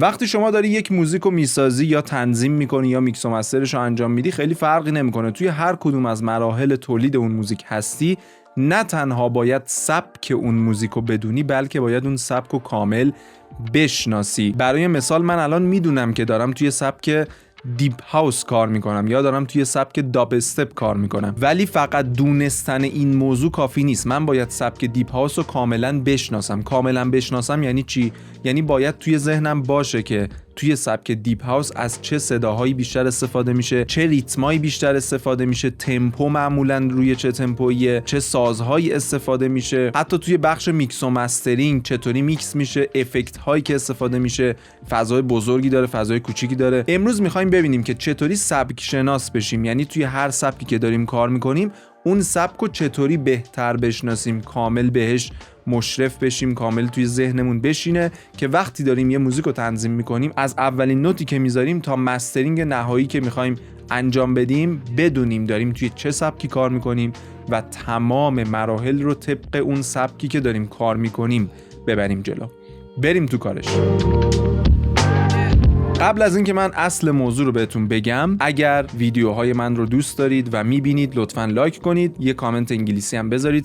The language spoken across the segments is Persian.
وقتی شما داری یک موزیک رو میسازی یا تنظیم میکنی یا میکس و مسترش رو انجام میدی، خیلی فرقی نمیکنه توی هر کدوم از مراحل تولید اون موزیک هستی. نه تنها باید سبک اون موزیک رو بدونی، بلکه باید اون سبک رو کامل بشناسی. برای مثال من الان میدونم که دارم توی سبک دیپ هاوس کار میکنم یا دارم توی سبک داب استپ کار میکنم، ولی فقط دونستن این موضوع کافی نیست. من باید سبک دیپ هاوس رو کاملا بشناسم. یعنی چی؟ یعنی باید توی ذهنم باشه که توی سبک دیپ هاوس از چه صداهایی بیشتر استفاده میشه، چه ریتمایی بیشتر استفاده میشه، تمپو معمولا روی چه تمپویی، چه سازهایی استفاده میشه، حتی توی بخش میکس و مسترینگ چطوری میکس میشه، افکت هایی که استفاده میشه، فضای بزرگی داره، فضای کوچیکی داره. امروز میخوایم ببینیم که چطوری سبک شناس بشیم، یعنی توی هر سبکی که داریم کار میکنیم اون سبک رو چطوری بهتر بشناسیم، کامل بهش مشرف بشیم، کامل توی ذهنمون بشینه که وقتی داریم یه موزیک رو تنظیم میکنیم از اولین نوتی که میذاریم تا مسترینگ نهایی که میخوایم انجام بدیم بدونیم داریم توی چه سبکی کار میکنیم و تمام مراحل رو طبق اون سبکی که داریم کار میکنیم ببریم جلو. بریم تو کارش. قبل از اینکه من اصل موضوع رو بهتون بگم، اگر ویدیوهای من رو دوست دارید و میبینید لطفاً لایک کنید، یه کامنت انگلیسی هم بذارید،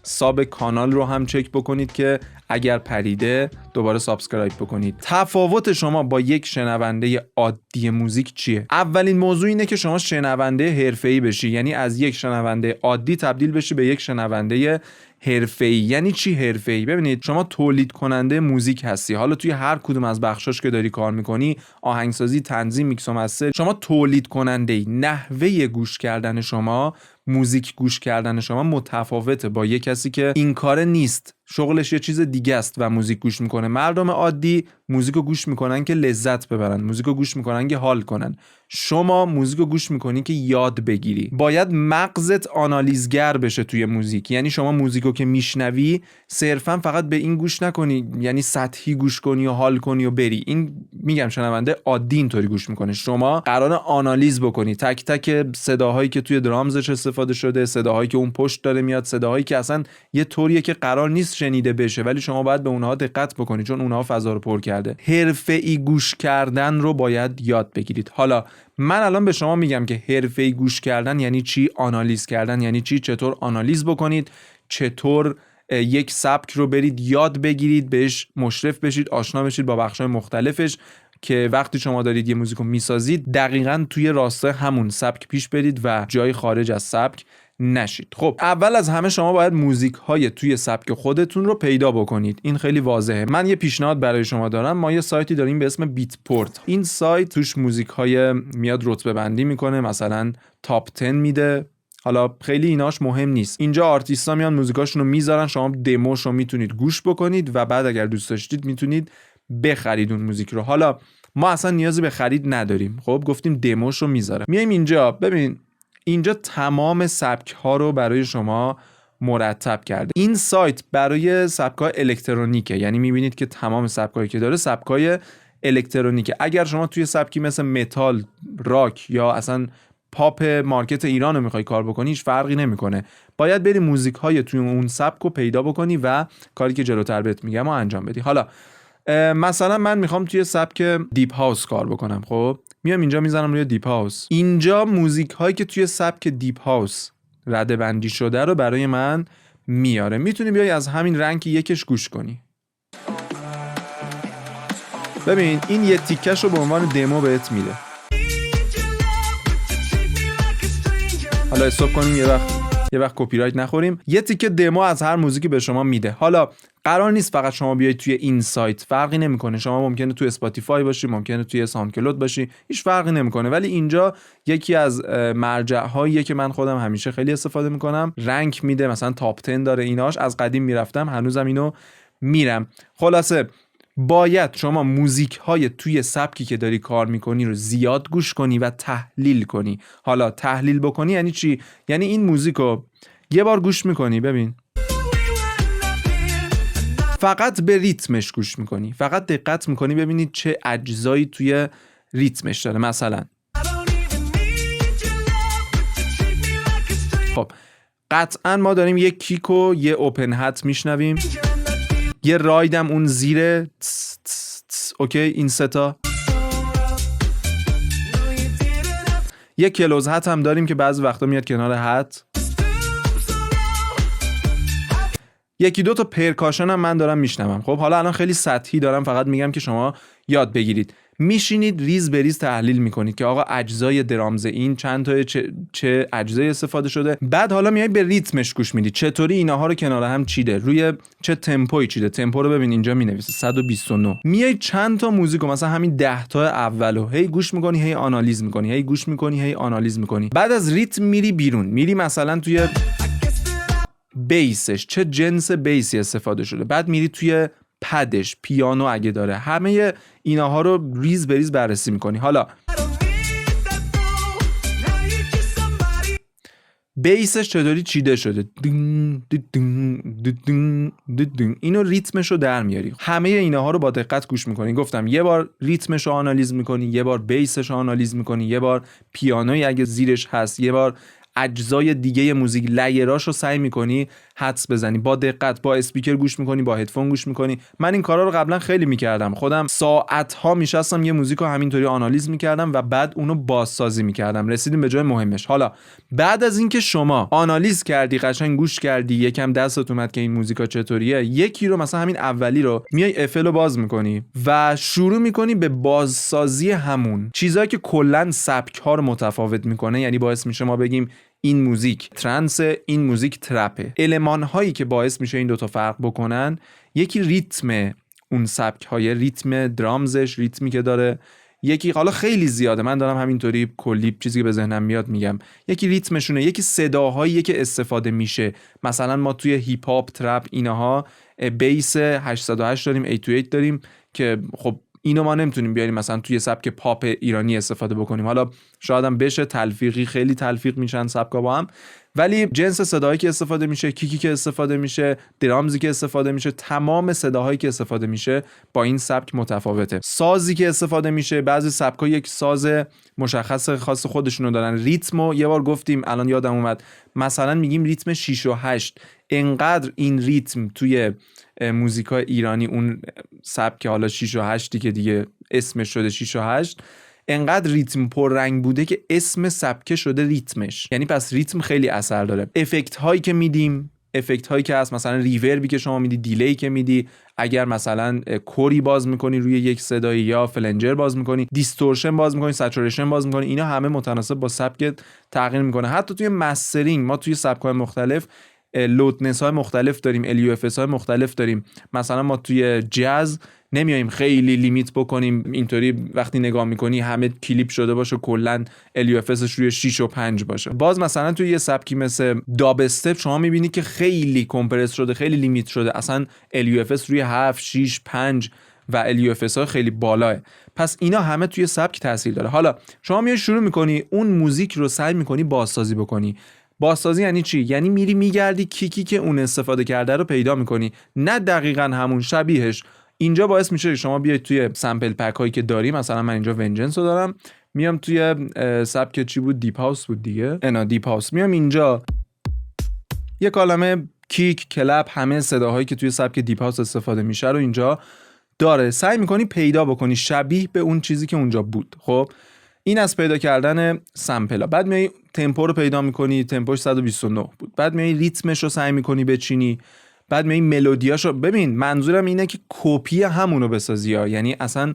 ساب کانال رو هم چک بکنید که اگر پریده دوباره سابسکرایب بکنید. تفاوت شما با یک شنونده عادی موزیک چیه؟ اولین موضوع اینه که شما شنونده حرفه‌ای بشی، یعنی از یک شنونده عادی تبدیل بشی به یک شنونده حرفه‌ای. یعنی چی حرفه‌ای؟ ببینید شما تولید کننده موزیک هستی، حالا توی هر کدوم از بخشاش که داری کار میکنی، آهنگسازی، تنظیم، میکس و مستر، شما تولید کننده. نحوه گوش کردن شما، موزیک گوش کردن شما متفاوته با یک کسی که این کار نیست، شغلش یه چیز دیگه است و موزیک گوش میکنه. مردم عادی موزیکو گوش میکنن که لذت ببرن، موزیکو گوش میکنن که حال کنن. شما موزیکو گوش میکنی که یاد بگیری. باید مغزت آنالیزگر بشه توی موزیک. یعنی شما موزیکو که میشنوی صرفا فقط به این گوش نکنی، یعنی سطحی گوش کنی و حال کنی و بری. این میگم شنونده عادی اینطوری گوش میکنه. شما قراره آنالیز بکنی تک تک صداهایی که توی درامزش استفاده شده، صداهایی که اون پشت داره میاد، صداهایی که اصلا یه طوریه که قرار نیست شنیده بشه ولی شما باید به اونها دقت بکنی چون اونها فضا رو پر کرده. حرفه‌ای گوش کردن رو باید یاد بگیرید. حالا من الان به شما میگم که حرفه‌ای گوش کردن یعنی چی، آنالیز کردن یعنی چی، چطور آنالیز بکنید، چطور یک سبک رو برید یاد بگیرید، بهش مشرف بشید، آشنا بشید با بخش‌های مختلفش که وقتی شما دارید یه موزیک رو میسازید دقیقاً توی راستای همون سبک پیش برید و جای خارج از سبک نشید. خب اول از همه شما باید موزیک های توی سبک خودتون رو پیدا بکنید. این خیلی واضحه. من یه پیشنهاد برای شما دارم. ما یه سایتی داریم به اسم بیتپورت. این سایت توش موزیک های میاد رتبه بندی میکنه، مثلا تاپ 10 میده. حالا خیلی ایناش مهم نیست. اینجا آرتیستا میان موزیکاشون رو میذارن، شما دموش رو میتونید گوش بکنید و بعد اگر دوست داشتید میتونید بخرید اون موزیک رو. حالا ما اصلا نیازی به خرید نداریم. خب گفتیم دموش رو میذاره. میایم اینجا ببین، اینجا تمام سبک ها رو برای شما مرتب کرده. این سایت برای سبک‌های الکترونیکه، یعنی میبینید که تمام سبک‌هایی که داره سبک‌های الکترونیکه. اگر شما توی سبکی مثل متال، راک یا اصلا پاپ مارکت ایران رو میخوای کار بکنی هیچ فرقی نمیکنه. باید بری موزیک‌های توی اون سبک رو پیدا بکنی و کاری که جلوتر بهت میگم رو انجام بدی. حالا مثلا من میخوام توی سبک دیپ هاوس کار بکنم. خب میام اینجا میزنم روی دیپ هاوس. اینجا موزیک هایی که توی سبک دیپ هاوس رده بندی شده رو برای من میاره. میتونی بیای از همین رنگ یکش گوش کنی. ببین این یه تیکش رو به عنوان دمو بهت میده. حالا استاپ کنیم یه وقت کپی رایت نخوریم. یه تیکه دمو از هر موزیکی به شما میده. حالا قرار نیست فقط شما بیاید توی این سایت، فرقی نمیکنه. شما ممکنه توی اسپاتیفای باشی، ممکنه توی ساوندکلود باشی، هیچ فرقی نمیکنه. ولی اینجا یکی از مرجع هاییه که من خودم همیشه خیلی استفاده میکنم. رنک میده، مثلا تاپ 10 داره. ایناش از قدیم میرفتم، هنوزم اینو میرم. خلاصه باید شما موزیک های توی سبکی که داری کار میکنی رو زیاد گوش کنی و تحلیل کنی. حالا تحلیل بکنی یعنی چی؟ یعنی این موزیک رو یه بار گوش میکنی، ببین فقط به ریتمش گوش میکنی، فقط دقت میکنی ببینید چه اجزایی توی ریتمش داره. مثلا خب قطعا ما داریم یک کیک و یه اوپن هت میشنویم، یه رایدم اون زیر اوکی این سه تا. یک کلوز هت هم داریم که بعضی وقتا میاد کنار هت. یکی دو تا پرکاشن هم من دارم میشنوم. خب حالا الان خیلی سطحی دارم فقط میگم که شما یاد بگیرید. میشینید ریز به ریز تحلیل میکنید که آقا اجزای درامز این چند تا چه اجزای استفاده شده. بعد حالا میای به ریتمش گوش میدید، چطوری اینها رو کنار هم چیده، روی چه تمپویی چیده. تمپو رو ببین اینجا مینویسه 129. میای چند تا موزیکو مثلا همین 10 تا اولو هی گوش میکنی، هی آنالیز میکنی، هی گوش میکنی، هی آنالیز میکنی. بعد از ریتم میری بیرون، میری مثلا توی بیسش چه جنس بیسی استفاده شده، بعد میری توی پدش، پیانو اگه داره، همه اینها رو ریز به ریز بررسی میکنی. حالا بیسش چطوری چیده شده، اینو ریتمش رو در میاری. همه اینها رو با دقت گوش میکنی. گفتم یه بار ریتمش رو آنالیز میکنی، یه بار بیسش رو آنالیز میکنی، یه بار پیانوی اگه زیرش هست، یه بار اجزای دیگه موزیک لیراش رو سعی میکنی حدس بزنی، با دقت، با اسپیکر گوش میکنی، با هدفون گوش میکنی. من این کارا رو قبلا خیلی میکردم، خودم ساعت‌ها میشستم یه موزیک رو همینطوری آنالیز میکردم و بعد اونو بازسازی میکردم. رسیدیم به جای مهمش. حالا بعد از اینکه شما آنالیز کردی، قشنگ گوش کردی، یکم دستت اومد که این موزیکا چطوریه، یکی رو مثلا همین اولی رو میای افل رو باز میکنی و شروع میکنی به بازسازی همون چیزایی که کلا سبک ها رو متفاوت میکنه. یعنی باعث میشه ما بگیم این موزیک ترنس، این موزیک ترپه. المان هایی که باعث میشه این دوتا فرق بکنن، یکی ریتم اون سبک های، ریتم درامزش، ریتمی که داره، یکی حالا خیلی زیاده، من دارم همینطوری کلی چیزی که به ذهنم میاد میگم، یکی ریتمشونه، یکی صداهایی که استفاده میشه. مثلا ما توی هیپ هاپ، ترپ، اینها بیس 808 داریم، 828 داریم که خب اینو ما نمیتونیم بیاریم مثلا توی سبک پاپ ایرانی استفاده بکنیم. حالا شاید هم بشه تلفیقی، خیلی تلفیق میشن سبکا با هم، ولی جنس صداهایی که استفاده میشه، کیکی که استفاده میشه، درامزی که استفاده میشه، تمام صداهایی که استفاده میشه با این سبک متفاوته. سازی که استفاده میشه، بعضی سبکا یک ساز مشخص خاص خودشونو دارن. ریتمو یه بار گفتیم الان یادم اومد، مثلا میگیم ریتم 6 و 8. انقدر این ریتم توی موزیکای ایرانی، اون سبک حالا 6 و 8 که دیگه اسمش شده 6 و 8، انقدر ریتم پر رنگ بوده که اسم سبکه شده ریتمش. یعنی پس ریتم خیلی اثر داره. افکت هایی که میدیم، افکت هایی که هست، مثلا ریوربی که شما میدی، دیلی که میدی، اگر مثلا کوری باز میکنی روی یک صدایی یا فلنجر باز میکنی، دیستورشن باز میکنی، سچوریشن باز میکنی، اینا همه متناسب با سبک تغییر میکنه. حتی توی مسترینگ ما توی سبک‌های مختلف لودنس های مختلف داریم، LUFS های مختلف داریم. مثلا ما توی جاز نمیایم خیلی لیمیت بکنیم، اینطوری وقتی نگاه میکنی همه کلیپ شده باشه، کلا LUFSش روی 6 و 5 باشه. باز مثلا توی یه سبکی مثل داب استپ شما میبینی که خیلی کمپرس شده، خیلی لیمیت شده، اصلا LUFS روی 7 6 5 و LUFS ها خیلی بالاه. پس اینا همه توی سبک تاثیر داره. حالا شما میای شروع میکنی اون موزیک رو سعی میکنی بازسازی بکنی. بازسازی یعنی چی؟ یعنی میری میگردی کیکی که اون استفاده کرده رو پیدا میکنی، نه دقیقاً همون، شبیهش. اینجا باعث میشه شما بیاید توی سامپل پک هایی که داری، مثلا من اینجا ونجنس رو دارم، میام توی سبک چی بود، دیپ هاوس بود دیگه، اینا دیپ هاوس، میام اینجا یه کلمه کیک، کلپ، همه صداهایی که توی سبک دیپ هاوس استفاده میشه رو اینجا داره. سعی میکنی پیدا بکنی شبیه به اون چیزی که اونجا بود. خب این از پیدا کردن سامپلا. بعد میای تمپو رو پیدا میکنی، تمپوش 129 بود. بعد میای ریتمش رو سعی میکنی بچینی، بعد میای ملودیاشو. ببین منظورم اینه که کپی همونو بسازی ها، یعنی اصلا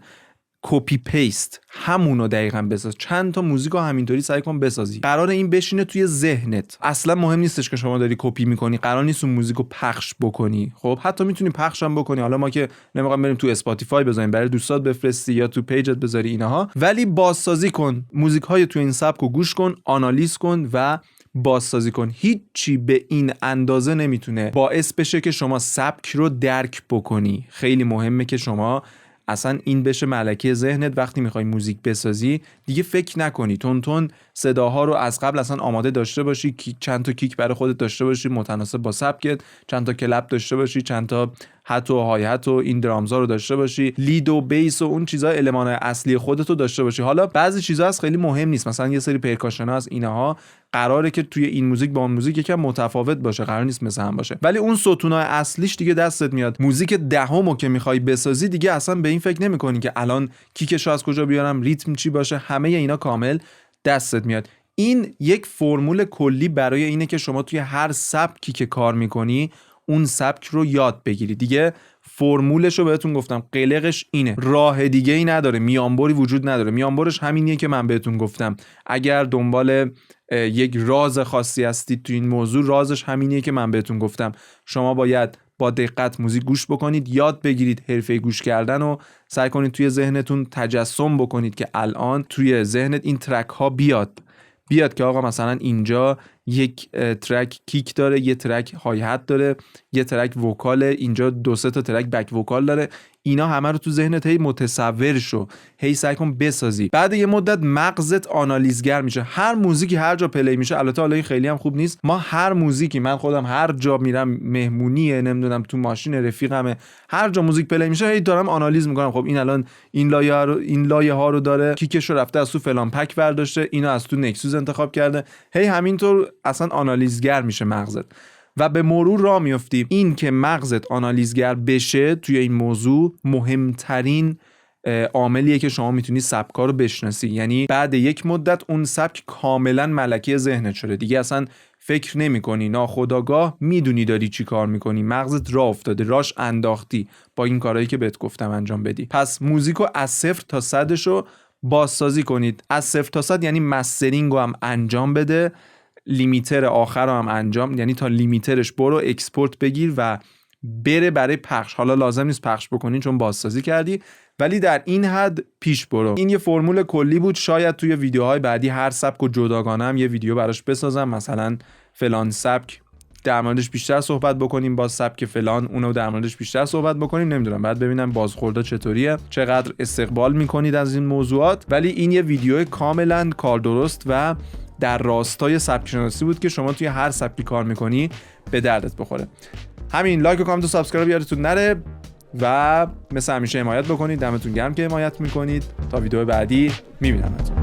کپی پیست همونو دقیقاً بساز. چند تا موزیکو همینطوری سعی کن بسازی، قرار این بشینه توی ذهنت. اصلا مهم نیستش که شما داری کپی میکنی، قرار نیست اون موزیکو پخش بکنی. خب حتی میتونی پخش هم بکنی، حالا ما که نمیخوام بریم تو اسپاتیفای بذاریم برای دوستات بفرستی یا تو پیجت بذاری اینها، ولی بازسازی کن، موزیک‌های تو این سبکو گوش کن، آنالیز کن و بازسازی کن. هیچی به این اندازه نمیتونه باعث بشه که شما سبک رو درک بکنی. خیلی مهمه که شما اصلا این بشه ملکه ذهنت. وقتی میخوای موزیک بسازی دیگه فکر نکنی، تون صداها رو از قبل اصلا آماده داشته باشی، چند تا کیک برای خودت داشته باشی متناسب با سبکت، چند تا کلپ داشته باشی، چند تا هت و های هت و این درامزا رو داشته باشی، لید و بیس و اون چیزا المان‌های اصلی خودت رو داشته باشی. حالا بعضی چیزا هست خیلی مهم نیست، مثلا یه سری پرکاشن ها از اینها قراره که توی این موزیک با اون موزیک یکم متفاوت باشه، قرار نیست مثل هم باشه، ولی اون ستونای اصلیش دیگه دستت میاد. موزیک دهمو که میخوای بسازی دیگه اصلا به این فکر نمی‌کنی که الان کیکشو از کجا بیارم، ریتم چی باشه، همه اینا کامل دستت میاد. این یک فرمول کلی برای اینه که شما توی هر سبکی که کار میکنی اون سبک رو یاد بگیری. دیگه فرمولش رو بهتون گفتم، قلقش اینه، راه دیگه ای نداره، میانبری وجود نداره. میانبرش همینیه که من بهتون گفتم. اگر دنبال یک راز خاصی هستید تو این موضوع، رازش همینیه که من بهتون گفتم. شما باید با دقت موزیک گوش بکنید، یاد بگیرید حرفه گوش کردن و سعی کنید توی ذهنتون تجسم بکنید که الان توی ذهنت این ترک ها بیاد که آقا مثلا اینجا یک ترک کیک داره، یه ترک های هت داره، یه ترک وکاله، اینجا 2-3 تا ترک بک وکال داره. اینا همه رو تو ذهنت هی متصور شو، هی سعی کن بسازی. بعد یه مدت مغزت آنالیزگر میشه. هر موزیکی هر جا پلی میشه، البته حالا این خیلی هم خوب نیست، ما هر موزیکی، من خودم هر جا میرم، مهمونیه، نمیدونم تو ماشین رفیقمه، هر جا موزیک پلی میشه هی دارم آنالیز میکنم. خب این الان این لایه ها رو داره، کیکش رو رفته از تو فلان پک برداشته، اینو از تو نکسوس انتخاب کرده، هی همینطور اصلا آنالیزگر میشه مغزت و به مرور راه میافتی. این که مغزت آنالیزگر بشه توی این موضوع مهمترین عاملیه که شما میتونی سبکا رو بشناسی. یعنی بعد یک مدت اون سبک کاملا ملکه ذهنت شده، دیگه اصلا فکر نمی‌کنی، ناخودآگاه میدونی داری چی کار میکنی، مغزت راه افتاده، راش انداختی با این کارهایی که بهت گفتم انجام بدی. پس موزیکو از 0 تا 100 رو بازسازی کنید. از 0 تا 100 یعنی مسترینگ رو هم انجام بده، لیمیتر آخر رو هم انجام، یعنی تا لیمیترش برو اکسپورت بگیر و بره برای پخش. حالا لازم نیست پخش بکنی چون بازسازی کردی، ولی در این حد پیش برو. این یه فرمول کلی بود. شاید توی ویدیوهای بعدی هر سبک و جداگانه هم یه ویدیو براش بسازم، مثلا فلان سبک در موردش بیشتر صحبت بکنیم، با سبک فلان اونو در موردش بیشتر صحبت بکنیم. نمیدونم، بعد ببینم بازخورده چطوریه، چقدر استقبال میکنید از این موضوعات. ولی این یه ویدیو کاملا کار درست و در راستای سبک شناسی بود که شما توی هر سبکی کار میکنی به دردت بخوره. همین، لایک و کامنت و سابسکرایب یادتون نره و مثل همیشه حمایت بکنید. دمتون گرم که حمایت میکنید. تا ویدیو بعدی میبینمتون.